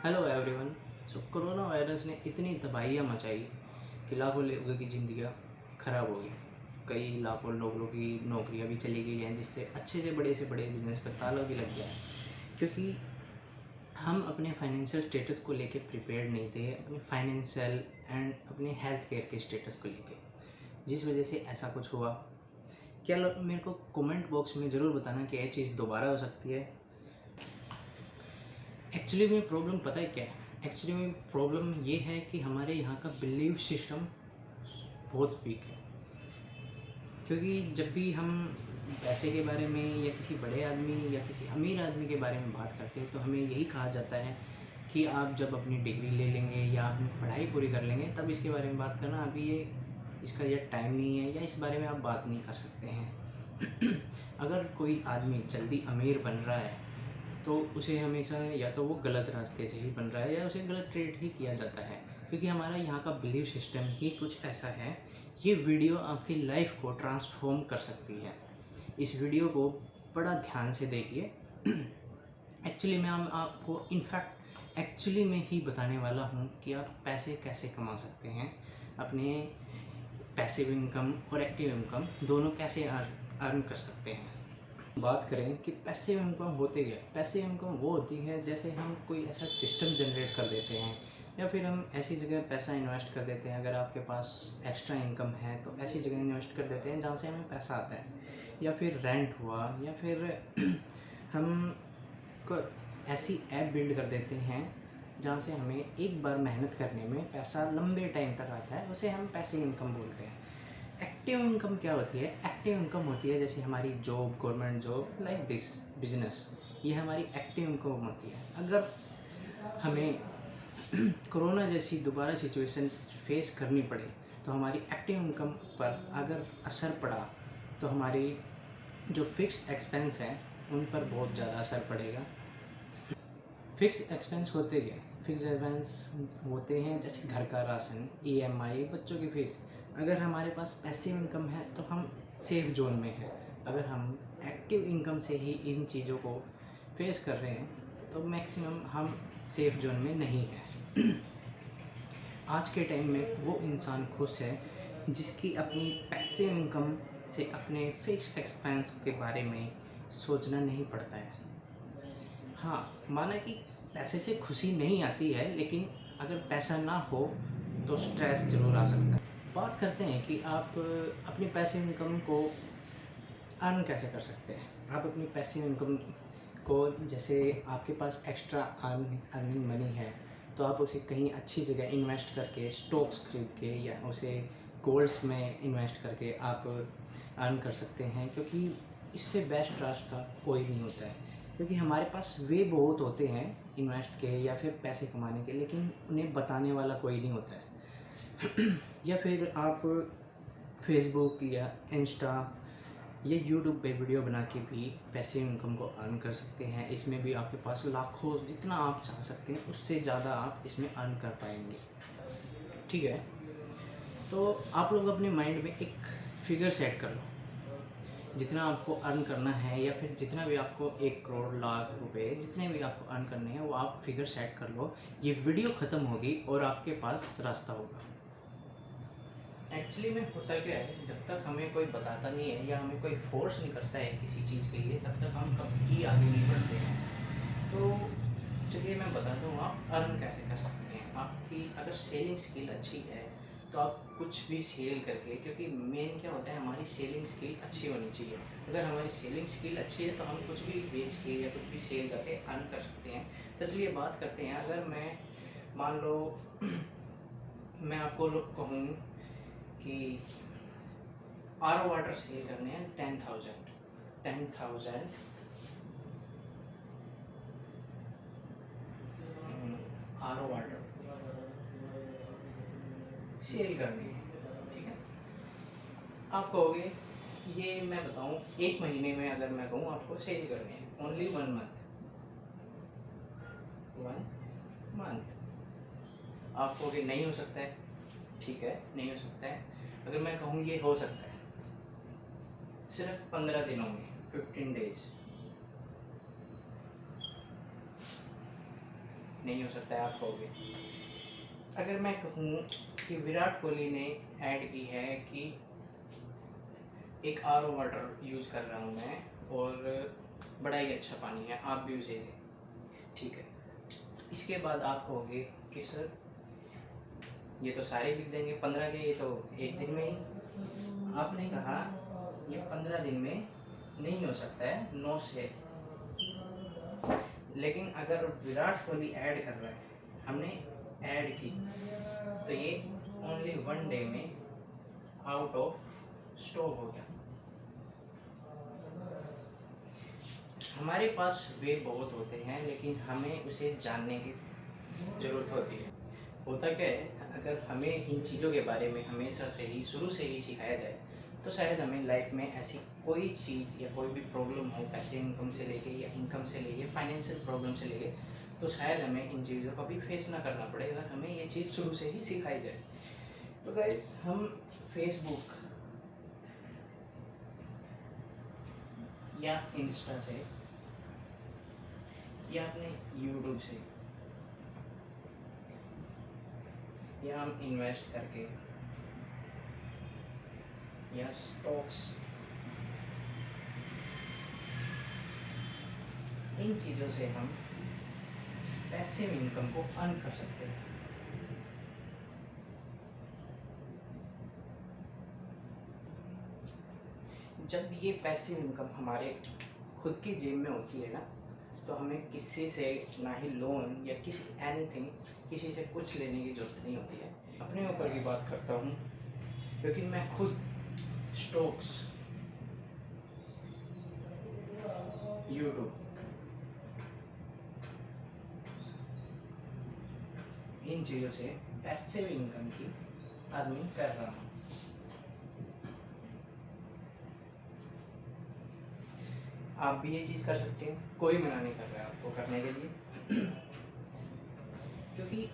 Hello everyone. Corona virus ने इतनी तबाहियाँ मचाई कि लाखों लोगों की ज़िंदगियाँ ख़राब हो गई। कई लाखों लोगों की नौकरियाँ भी चली गई हैं, जिससे अच्छे से बड़े बिजनेस पर ताला भी लग गया है, क्योंकि हम अपने फाइनेंशियल स्टेटस को लेके प्रिपेयर्ड नहीं थे, अपने फाइनेंशियल एंड अपने हेल्थ केयर के स्टेटस को लेके, जिस वजह से ऐसा कुछ हुआ। क्या मेरे को कमेंट बॉक्स में ज़रूर बताना कि यह चीज़ दोबारा हो सकती है। एक्चुअली में प्रॉब्लम पता है क्या है? एक्चुअली में प्रॉब्लम ये है कि हमारे यहाँ का बिलीव सिस्टम बहुत वीक है। क्योंकि जब भी हम पैसे के बारे में या किसी बड़े आदमी या किसी अमीर आदमी के बारे में बात करते हैं, तो हमें यही कहा जाता है कि आप जब अपनी डिग्री ले लेंगे या अपनी पढ़ाई पूरी कर लेंगे तब इसके बारे में बात करना, अभी इसका ये टाइम नहीं है, या इस बारे में आप बात नहीं कर सकते हैं। अगर कोई आदमी जल्दी अमीर बन रहा है तो उसे हमेशा या तो वो गलत रास्ते से ही बन रहा है या उसे गलत ट्रीट ही किया जाता है, क्योंकि हमारा यहाँ का बिलीव सिस्टम ही कुछ ऐसा है। ये वीडियो आपकी लाइफ को ट्रांसफॉर्म कर सकती है। इस वीडियो को बड़ा ध्यान से देखिए। एक्चुअली मैं आपको इनफैक्ट एक्चुअली में ही बताने वाला हूँ कि आप पैसे कैसे कमा सकते हैं, अपने पैसिव इनकम और एक्टिव इनकम दोनों कैसे अर्न कर सकते हैं। बात करें कि पैसिव इनकम होते क्या। पैसिव इनकम वो होती है जैसे हम कोई ऐसा सिस्टम जनरेट कर देते हैं, या फिर हम ऐसी जगह पैसा इन्वेस्ट कर देते हैं। अगर आपके पास एक्स्ट्रा इनकम है तो ऐसी जगह इन्वेस्ट कर देते हैं जहाँ से हमें पैसा आता है, या फिर रेंट हुआ, या फिर हम को ऐसी ऐप बिल्ड कर देते हैं जहाँ से हमें एक बार मेहनत करने में पैसा लंबे टाइम तक आता है, उसे हम पैसिव इनकम बोलते हैं। एक्टिव इनकम क्या होती है? एक्टिव इनकम होती है जैसे हमारी job, government job, like this business, ये हमारी एक्टिव इनकम होती है। अगर हमें कोरोना जैसी दोबारा सिचुएशन फेस करनी पड़े तो हमारी एक्टिव इनकम पर अगर असर पड़ा तो हमारी जो फिक्स एक्सपेंस हैं उन पर बहुत ज़्यादा असर पड़ेगा। फिक्स एक्सपेंस होते क्या? फिक्स एक्सपेंस होते हैं जैसे घर का राशन, ईएमआई, बच्चों की फीस। अगर हमारे पास पैसिव इनकम है तो हम सेफ जोन में हैं। अगर हम एक्टिव इनकम से ही इन चीज़ों को फेस कर रहे हैं तो मैक्सिमम हम सेफ जोन में नहीं हैं। आज के टाइम में वो इंसान खुश है जिसकी अपनी पैसिव इनकम से अपने फिक्स एक्सपेंस के बारे में सोचना नहीं पड़ता है। हाँ, माना कि पैसे से खुशी नहीं आती है, लेकिन अगर पैसा ना हो तो स्ट्रेस ज़रूर आ सकता है। बात करते हैं कि आप अपनी पैसिव इनकम को अर्न कैसे कर सकते हैं। आप अपनी पैसिव इनकम को, जैसे आपके पास एक्स्ट्रा अर्निंग मनी है तो आप उसे कहीं अच्छी जगह इन्वेस्ट करके, स्टॉक्स खरीद के या उसे गोल्ड्स में इन्वेस्ट करके आप अर्न कर सकते हैं, क्योंकि इससे बेस्ट रास्ता कोई नहीं होता है। क्योंकि हमारे पास वे बहुत होते हैं इन्वेस्ट के या फिर पैसे कमाने के, लेकिन उन्हें बताने वाला कोई नहीं होता है। या फिर आप फेसबुक या इंस्टा या यूट्यूब पे वीडियो बना के भी पैसे इनकम को अर्न कर सकते हैं। इसमें भी आपके पास लाखों, जितना आप चाह सकते हैं उससे ज़्यादा आप इसमें अर्न कर पाएंगे। ठीक है, तो आप लोग अपने माइंड में एक फिगर सेट कर लो, जितना आपको अर्न करना है, या फिर जितना भी आपको 1 करोड़, लाख रुपए जितने भी आपको अर्न करने हैं वो आप फिगर सेट कर लो। ये वीडियो ख़त्म होगी और आपके पास रास्ता होगा। एक्चुअली में होता क्या है, जब तक हमें कोई बताता नहीं है या हमें कोई फोर्स नहीं करता है किसी चीज़ के लिए, तब तक हम कभी आगे नहीं बढ़ते हैं। तो चलिए मैं बताता हूँ आप अर्न कैसे कर सकते हैं। आपकी अगर सेलिंग स्किल अच्छी है तो आप कुछ भी सेल करके, क्योंकि मेन क्या होता है, हमारी सेलिंग स्किल अच्छी होनी चाहिए। अगर हमारी सेलिंग स्किल अच्छी है तो हम कुछ भी बेच के या कुछ भी सेल करके अर्न कर सकते हैं। तो चलिए बात करते हैं। अगर मैं मान लो मैं आपको कहूँ कि आर ओ वाटर सेल करने हैं 10,000 आर ओ वाटर सेल करने हैं, ठीक है। आप कहोगे ये मैं बताऊं, 1 महीने में अगर मैं कहूँ आपको सेल करने हैं ओनली 1 मंथ, आप कहोगे नहीं हो सकता है। ठीक है, नहीं हो सकता है। अगर मैं कहूँ ये हो सकता है सिर्फ 15 दिनों में, 15 डेज। नहीं हो सकता है, आप कहोगे। अगर मैं कहूँ कि विराट कोहली ने ऐड की है कि एक आर ओ वाटर यूज़ कर रहा हूँ मैं और बड़ा ही अच्छा पानी है, आप भी उसे लें, ठीक है। इसके बाद आप कहोगे कि सर ये तो सारे बिक जाएंगे 15 के, ये तो एक दिन में ही। आपने कहा ये 15 दिन में नहीं हो सकता है, 9 से। लेकिन अगर विराट कोहली ऐड कर रहा है, हमने ऐड की, तो ये ओनली 1 डे में आउट ऑफ स्टॉक हो गया। हमारे पास वे बहुत होते हैं, लेकिन हमें उसे जानने की ज़रूरत होती है। होता क्या है, अगर हमें इन चीज़ों के बारे में हमेशा से ही शुरू से ही सिखाया जाए, तो शायद हमें लाइफ में ऐसी कोई चीज़ या कोई भी प्रॉब्लम हो, पैसे इनकम से लेके या इनकम से लेके फाइनेंशियल प्रॉब्लम से लेके, तो शायद हमें इन चीज़ों का भी फेस ना करना पड़े अगर हमें ये चीज़ शुरू से ही सिखाई जाए। तो गाइस, हम फेसबुक या इंस्टा से या अपने यूट्यूब से या हम इन्वेस्ट करके या स्टॉक्स, इन चीज़ों से हम पैसिव इनकम को अर्न कर सकते हैं। जब ये पैसिव इनकम हमारे खुद की जेब में होती है ना, तो हमें किसी से ना ही लोन या किसी से कुछ लेने की ज़रूरत नहीं होती है। अपने ऊपर की बात करता हूँ, क्योंकि मैं खुद स्टॉक्स, यूट्यूब, इन चीज़ों से पैसिव इनकम की अर्निंग कर रहा हूँ। आप भी ये चीज़ कर सकते हैं, कोई मना नहीं कर रहा है आपको करने के लिए। क्योंकि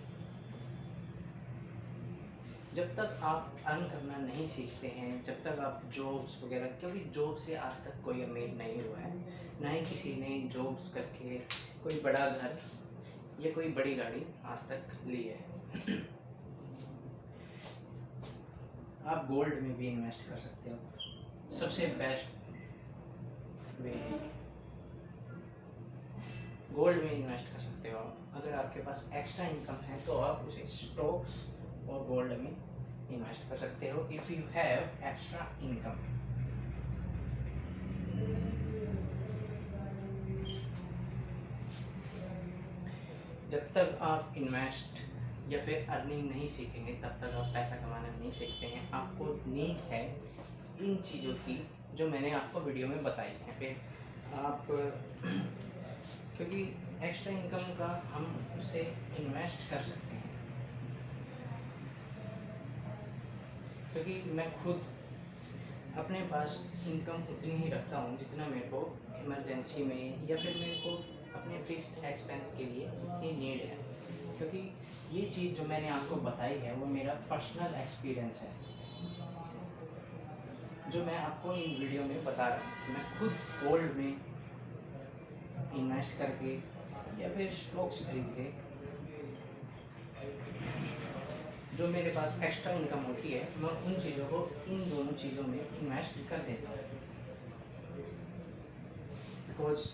जब तक आप अर्न करना नहीं सीखते हैं, जब तक आप जॉब्स वगैरह, क्योंकि जॉब से आज तक कोई अमीर नहीं हुआ है, ना ही किसी ने जॉब्स करके कोई बड़ा घर या कोई बड़ी गाड़ी आज तक ली है। आप गोल्ड में भी इन्वेस्ट कर सकते हो, सबसे बेस्ट वे है। गोल्ड में इन्वेस्ट कर सकते हो आप। अगर आपके पास एक्स्ट्रा इनकम है तो आप उसे स्टॉक्स और गोल्ड में इन्वेस्ट कर सकते हो, if you have extra income. जब तक आप इन्वेस्ट या फिर अर्निंग नहीं सीखेंगे, तब तक आप पैसा कमाना नहीं सीखते हैं। आपको नीड है इन चीज़ों की जो मैंने आपको वीडियो में बताई है। फिर आप क्योंकि एक्स्ट्रा इनकम का हम उसे इन्वेस्ट कर सकते हैं, क्योंकि मैं खुद अपने पास इनकम उतनी ही रखता हूँ जितना मेरे को इमरजेंसी में या फिर मेरे को अपने फिक्स्ड एक्सपेंस के लिए उतनी नीड है। क्योंकि ये चीज़ जो मैंने आपको बताई है वो मेरा पर्सनल एक्सपीरियंस है, जो मैं आपको इन वीडियो में बता रहा हूँ। मैं खुद गोल्ड में इन्वेस्ट करके या फिर स्टॉक्स खरीद के जो मेरे पास एक्स्ट्रा इनकम होती है, मैं उन चीज़ों को इन दोनों चीज़ों में इन्वेस्ट कर देता हूँ। बिकॉज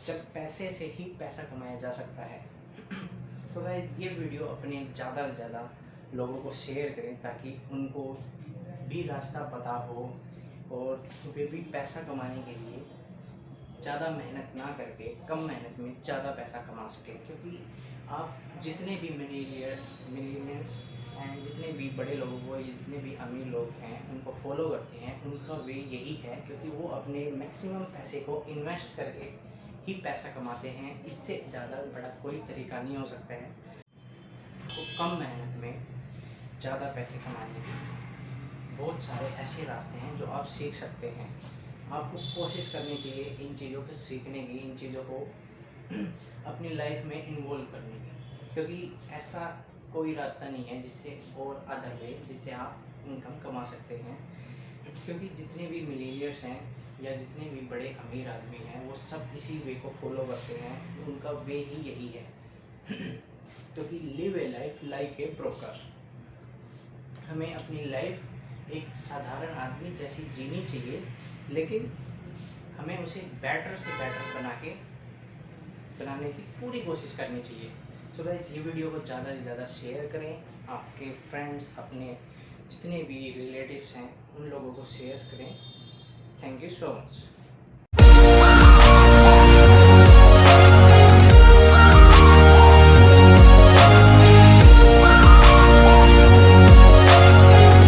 जब पैसे से ही पैसा कमाया जा सकता है। तो गाइस, ये वीडियो अपने ज़्यादा से ज़्यादा लोगों को शेयर करें ताकि उनको भी रास्ता पता हो और वे भी पैसा कमाने के लिए ज़्यादा मेहनत ना करके कम मेहनत में ज़्यादा पैसा कमा सकें। क्योंकि आप जितने भी मिलीनियंस एंड जितने भी बड़े लोगों को, जितने भी अमीर लोग हैं उनको फॉलो करते हैं, उनका वे यही है, क्योंकि वो अपने मैक्सिमम पैसे को इन्वेस्ट करके ही पैसा कमाते हैं। इससे ज़्यादा बड़ा कोई तरीका नहीं हो सकता है। तो कम मेहनत में ज़्यादा पैसे कमाने के बहुत सारे ऐसे रास्ते हैं जो आप सीख सकते हैं। आपको कोशिश करनी चाहिए इन चीज़ों को सीखने की, इन चीज़ों को अपनी लाइफ में इन्वॉल्व करने की, क्योंकि ऐसा कोई रास्ता नहीं है जिससे और अदर वे जिससे आप इनकम कमा सकते हैं। क्योंकि जितने भी मिलीनियर्स हैं या जितने भी बड़े अमीर आदमी हैं वो सब इसी वे को फॉलो करते हैं, उनका वे ही यही है। क्योंकि live A life like a broker, हमें अपनी लाइफ एक साधारण आदमी जैसी जीनी चाहिए, लेकिन हमें उसे बेटर से बेटर बनाने की पूरी कोशिश करनी चाहिए। सो गाइस, ये वीडियो को ज़्यादा से ज़्यादा शेयर करें, आपके फ्रेंड्स, अपने जितने भी रिलेटिव्स हैं उन लोगों को शेयर करें। Thank you so much.